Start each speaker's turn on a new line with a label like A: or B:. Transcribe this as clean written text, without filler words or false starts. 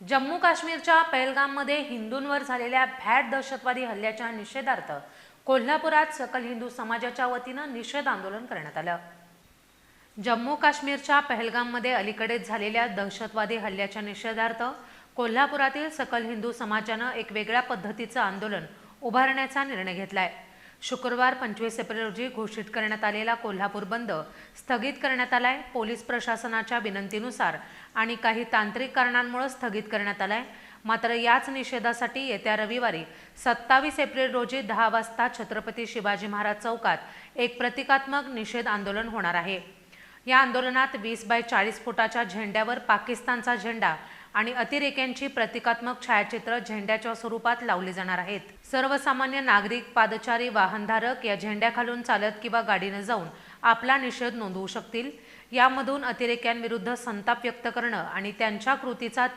A: जम्मू काश्मीरच्या पहलगाममध्ये हिंदूंवर झालेल्या भ्याड दहशतवादी हल्ल्याच्या निषेधार्थ कोल्हापुरात सकल हिंदू समाजाच्या वतीनं निषेध आंदोलन करण्यात आलं। जम्मू काश्मीरच्या पहलगाममध्ये अलीकडेच झालेल्या दहशतवादी हल्ल्याच्या निषेधार्थ कोल्हापुरातील सकल हिंदू समाजानं एक वेगळ्या पद्धतीचं आंदोलन उभारण्याचा निर्णय घेतलाय। शुक्रवार 25 एप्रिल रोजी घोषित करण्यात आलेला कोल्हापूर बंद स्थगित करण्यात आलाय। पोलीस प्रशासनाच्या विनंतीनुसार आणि काही तांत्रिक कारणांमुळे स्थगित करण्यात आलाय। मात्र याच निषेधासाठी येत्या रविवारी 27 एप्रिल रोजी 10 वाजता छत्रपती शिवाजी महाराज चौकात एक प्रतिकात्मक निषेध आंदोलन होणार आहे। या आंदोलनात 20 बाय 40 फुटाच्या झेंड्यावर पाकिस्तानचा झेंडा आणि अतिरेक्यांची प्रतिकात्मक छायाचित्र झेंड्याच्या स्वरूपात लावली जाणार आहेत। सर्वसामान्य नागरिक, पादचारी, वाहनधारक या झेंड्याखालून चालत किंवा गाडीने जाऊन आपला निषेध नोंदवू शकतील। यामधून अतिरेक्यांविरुद्ध संताप व्यक्त करणं आणि त्यांच्या कृतीचा